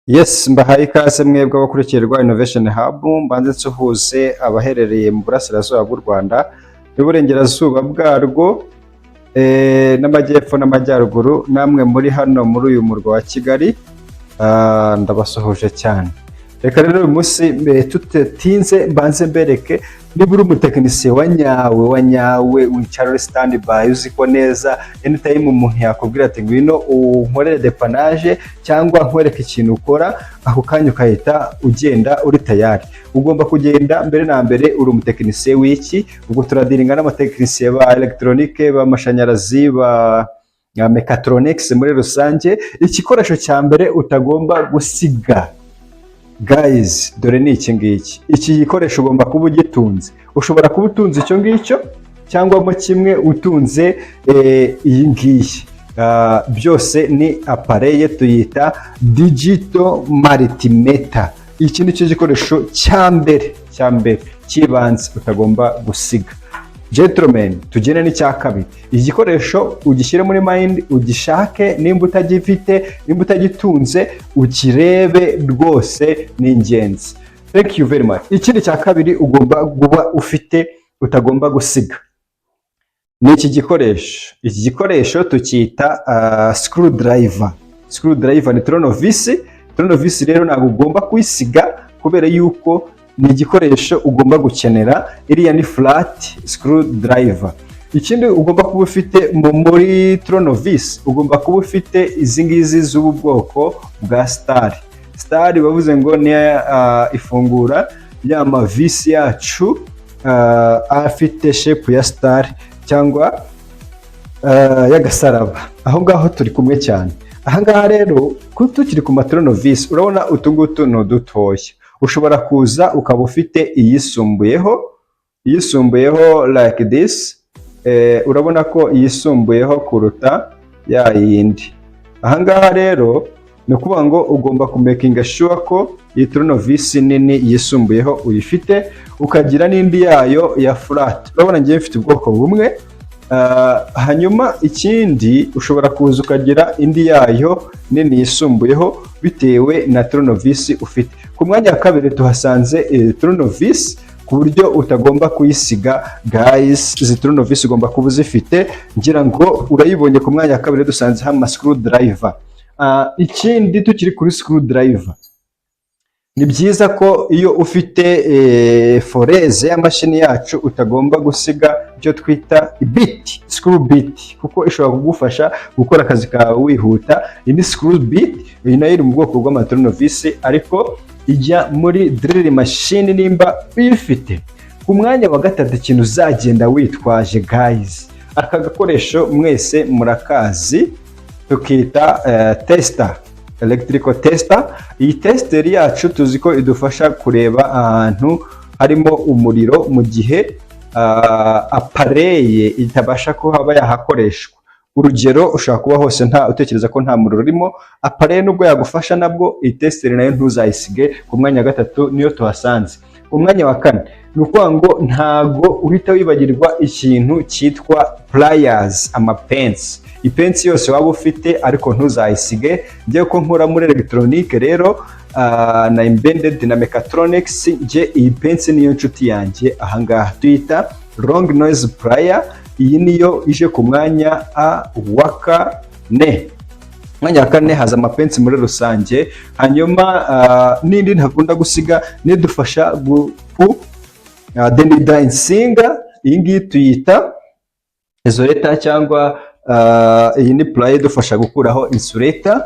Yes, mbahaye ikaze mwebwe abakurikirwa Innovation Hub, mbanze nsuhuze abaherereye mu burasirazuba bw'u Rwanda n'uburengerazuba bwarwo, n'amajyepfo n'amajyaruguru, namwe muri hano muri uyu murwa wa Kigali, ndabasuhuje cyane. Reka rero uyu munsi tutetinze mbanze mbereke niba uri umutekinisiye wanyawe wicara uri standby, uzi ko neza anytime umuntu yakubwira ati ngwino unkorere depanage cyangwa nkwereke ikintu ukora, ako kanya ukahita ugenda uri tayari. Ugomba kugenda mbere na mbere uri umutekinisiye w'iki, ubwo turadiringa n'amatekinisiye ba electronique, b'amashanyarazi, ba mechatronics muri rusange. Igikoresho cya mbere utagomba gusiga guys, dore ni iki ngiki. Iki gikoresho ugomba kuba ugitunze. Ushobora kuba utunze icyo ngicyo cyangwa mo kimwe utunze iyi ngiyi. Byose ni appareil tuyita digital multimeter. Iki ni cyo gikoresho cya mbere cy'ibanze utagomba gusiga. Gentlemen, tugene n'icya kabiri. Iki gikoresho ugishyire muri mind, ugishake, nimba utagifite, nimba utagitunze, ukirebe, rwose ni ingenzi. Thank you very much. Ikindi cya kabiri ugomba kuba ufite utagomba gusiga ni iki gikoresho. Iki gikoresho tucyita screwdriver. Screwdriver ni turnovis. Turnovis rero ntabwo ugomba kuyisiga kubera yuko ni igikoresho ugomba gukenera. Iriya ni flat screwdriver. Ikindi ugomba kuba ufite muri turnovis, ugomba kuba ufite izi ngizi z'ubu bwoko bwa star. Star bavuze ngo ni ifungura ya mavisi yacu afite shape ya star cyangwa y'agasaraba. Aho ngaho turi kumwe cyane. Aha ngaha rero tukiri ku turnovis, urabona utungutu no dutoya. Ushobora kuza ukaba ufite iyisumbuyeho like this. Urabona ko iyisumbuyeho kuruta ya yindi. Aha ngaha rero ni ukuvuga ngo ugomba kumakinga sure ko iyi turnovis nini yisumbuyeho uyifite, ukagira n'indi yayo ya flat. Urabona ngiye mfite ubwoko bumwe. Hanyuma ikindi ushobora kuza ukagira indi yayo nini yisumbuyeho bitewe na turnovis ufite. Ku mwanya wa kabiri tuhasanze turnovis ku buryo utagomba kuyisiga guys. Izi turnovis ugomba kuba uzifite, ngira ngo urayibonye. Ku mwanya wa kabiri dusanze hama screwdriver. Ikindi tukiri kuri screwdriver, ni byiza ko iyo ufite foreze y'amashini yacu utagomba gusiga ibyo twita bit, screw bit, kuko ishobora kugufasha gukora akazi kawe wihuta. Iyi ni screw bit, iyi nayo iri mu bwoko bw'amaturnovis ariko ijya muri drill machine nimba uyifite. Ku mwanya wa gatatu ikintu uzagenda witwaje guys, aka gakoresho mwese murakazi, tukita tester, electrical tester. Iyi tester yacu tuzi ko idufasha kureba ahantu harimo umuriro mu gihe appareil itabasha ko haba yahakoreshwa. Urugero, ushobora kuba hose utekereza ko nta muriro urimo, appareil nubwo yagufasha nabwo iyi tester nayo ntuzayisige. Ku mwanya wa gatatu niyo tuhasanze. Ku mwanya wa kane ni ukuvuga ngo ntago uhita wibagirwa ikintu cyitwa pliers, amapensi. Ipensi yose waba ufite ariko ntuzayisige. Ngiye ko nkora muri electronique rero na embedded na mechatronics, nje iyi pensi niyo nshuti yanjye. Ahangaha tuyita long noise plier. Iyi niyo ije ku mwanya wa kane. Mwanya wa kane haza amapensi muri rusange. Hanyuma n'indi ntakunda gusiga nidufasha denida insinga. Iyi ngiyi tuyita isolator cyangwa iyi ni plier idufasha gukuraho insulator.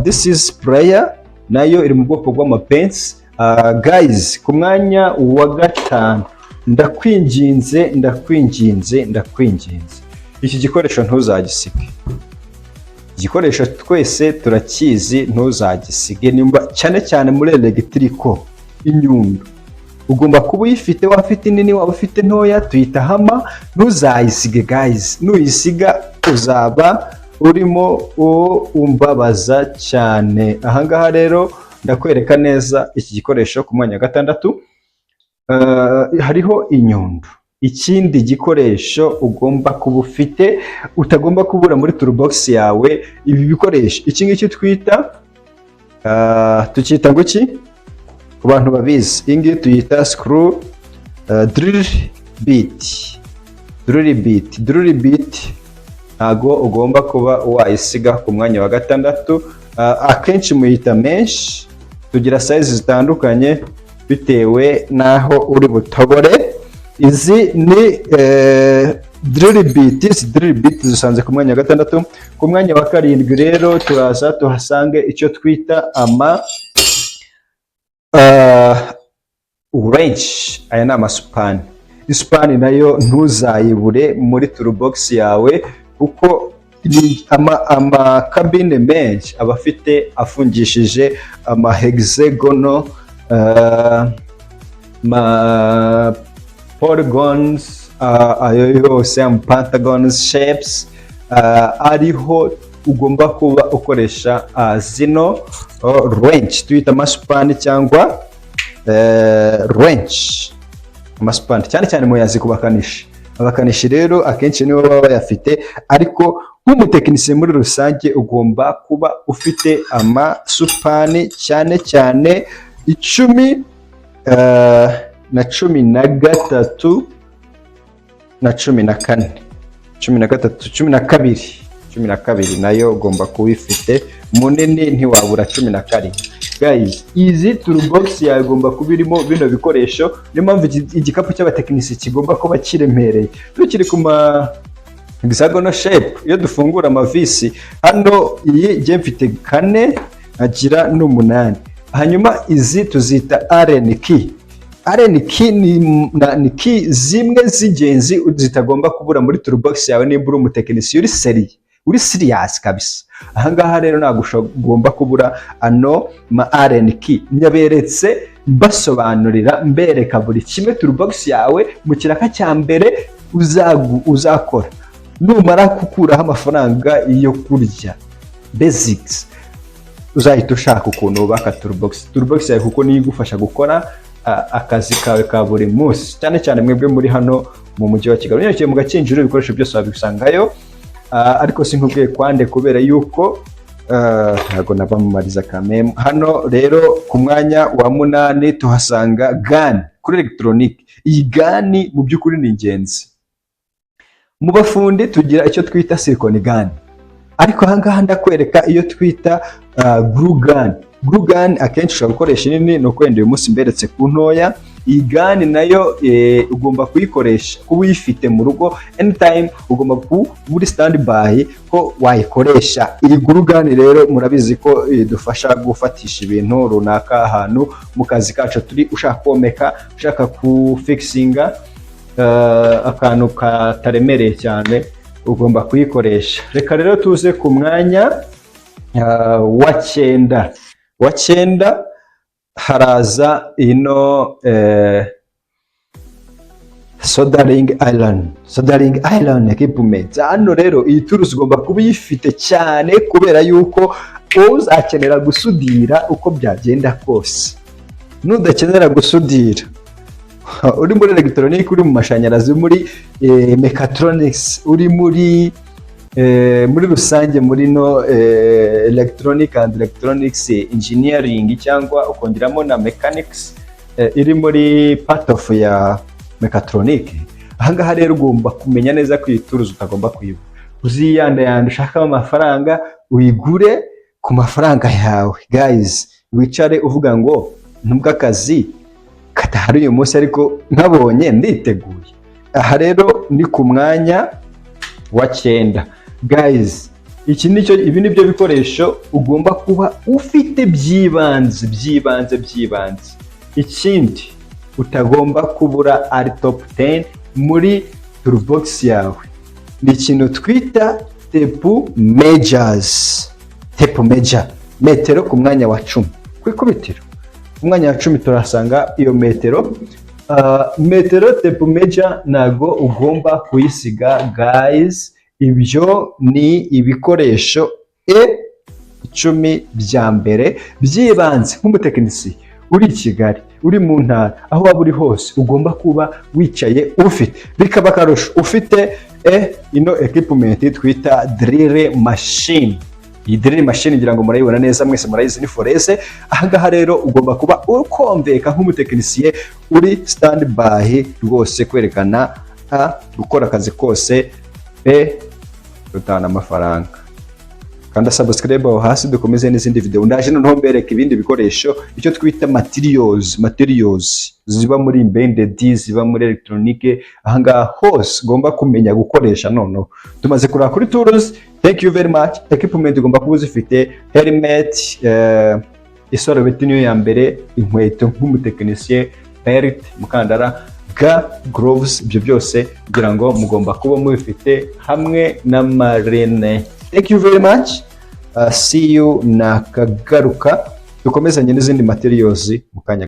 This is plier, nayo iri mu bwoko bw'amapensi. Guys, ku mwanya wa gatanu ndakwinginze iki gikoresho ntuzagisige. Igikoresho twese turakizi, ntuzagisige. Nimba cyane cyane muri electrical, inyundo ugomba kuba uyifite, wafite nini waba ufite ntoya, tuyita hama. Ntuzayisige guys, nuyisiga uzaba urimo umbabaza cyane. Ahangaha rero ndakwereka neza iki gikoresho. Ku mwanya wa gatandatu hariho inyundo. Ikindi gikoresho ugomba kuba ufite utagomba kubura muri toolbox yawe, ibi bikoresho, iki ngiki twita tukita nguki ku bantu babizi, iyi ngiyi tuyita screw drill bit. Drill bit ntago ugomba kuba wayisiga ku mwanya wa gatandatu. Akenshi muyita mesh, tugira size zitandukanye bitewe naho uri butobore. Izi ni drill bit zisanze ku mwanya wa gatandatu. Ku mwanya wa karindwi rero turaza tuhasange icyo twita ama wrench. Aya ni amasupani. Isupani nayo ntuzayibure muri toolbox yawe, kuko ama kabine menshi aba afite afungishije ama hexagonal polygons, ayo yose pentagons shapes, ariho ugomba kuba ukoresha zino wrench tuyita amasupani cyangwa wrench. Amasupani cyane cyane muyazi ku abakanishi rero akenshi nibo baba bayafite, ariko nk'umutekinisiye muri rusange ugomba kuba ufite amasupani cyane cyane 10 na 13 na 14, 13, 12 nayo ugomba kuba ifite. Munini ntiwabura 17. Guys, izi toolbox yawe igomba kuba irimo bino bikoresho. Niyo mpamvu igikapu cy'abatekinisi kigomba kuba kiremereye. Tukiri ku ma hexagonal shape, iyo dufungura amavisi hano, iyi je mfite 4 agira n'8. Hanyuma izi tuzita Allen key. Allen key ni key zimwe z'ingenzi zitagomba kubura muri toolbox yawe niba uri umutekinisi uri serious kabisa. Ahangaha rero ntabwo ugomba kubura ano ma Allen key. Nyaberetse basobanurira mbereka buri kimwe toolbox yawe mu kiraka cya mbere uzakora numara gukuraho amafaranga yo kurya basics. Uzahita ushaka ukuntu ubaka toolbox yawe, kuko niyo igufasha gukora akazi kawe ka buri munsi, cyane cyane mwebwe muri hano mu mujyi wa Kigali. Unyarukiye mu Gakinjiro ibikoresho byose wabisangayo, ariko sinkubwiye kwande kubera yuko ntago nabamumariza kameme. Hano rero ku mwanya wa 8 tuhasanga gun kuri electronic. Iyi gun mu by'ukuri ni ingenzi. Mu bafundi tugira icyo twita silicone gun, ariko ahangaha ndakwereka iyo twita glue gun. Glue gun akenshi ushobora gukoresha nini, no kwenda uyu munsi mberetse ku ntoya. Iyi gun nayo ugomba kuyikoresha kuba uyifite mu rugo anytime, ugomba kuba uri standby ko wayikoresha. Iyi glue gun rero murabizi ko idufasha gufatisha ibintu runaka ahantu mu kazi kacu turi, ushaka komeka, ushaka kufixinga akantu kataremereye cyane, ugomba kuyikoresha. Reka rero tuze ku mwanya wa 9 haraza ino soldering iron equipment. Hano rero iyi tools ugomba kuba uyifite cyane, kubera yuko uzakenera gusudira uko byagenda kose. Nudakenera gusudira uri muri electronic, uri mu mashanyarazi, muri mechatronics, uri muri rusange muri no electronic and electronics engineering, cyangwa ukongeramo na mechanics iri muri part of ya mechatronic. Ahangaha rero ugomba kumenya neza ko iyi tools utagomba kuyibura. Uziyanda ushaka amafaranga uyigure ku mafaranga yawe. Guys, wicare uvuga ngo nubwo akazi katahari uyu munsi ariko nkabonye nditeguye. Aha rero ni ku mwanya wa 9. Guys, ibi nibyo bikoresho ugomba kuba ufite byibanze. Ikindi utagomba kubura ari top 10 muri toolbox yawe ni ikintu twita tape measures. Tape measure, metero ku mwanya wa 10. Kwikubitiro ku mwanya wa 10 turasanga iyo metero. Metero tape measure nago ugomba kuyisiga. Guys, ibyo ni ibikoresho 10 bya mbere byibanze nk'umutekinisi uri i Kigali, uri mu ntara, aho waba uri hose ugomba kuba wicaye ufite. Bikaba akarusho ufite ino equipment twita drill machine. iyi drill machine ngira ngo murayibona neza mwese murayizi ni forese. Ahangaha rero ugomba kuba ukomveka nk'umutekinisiye uri standby rwose kwerekana gukora akazi kose rutana amafaranga. Kanda subscribe aho hasi dukomeze n'izindi video. Ndaje noneho mbereka ibindi bikoresho icyo twita materials ziba muri embedded, ziba muri electronique. Ahangaha hose ugomba kumenya gukoresha. Noneho tumaze kuraba kuri tools. Thank you very much. Equipment ugomba kuba uzifite helmet, isorobeti niyo ya mbere, inkweto nk'umutekinisiye, belt, mukandara, gloves, ibyo byose kugira ngo mugomba kuba mubifite hamwe na marine. Thank you very much. See you nakagaruka dukomezanye n'izindi materials mu kanya.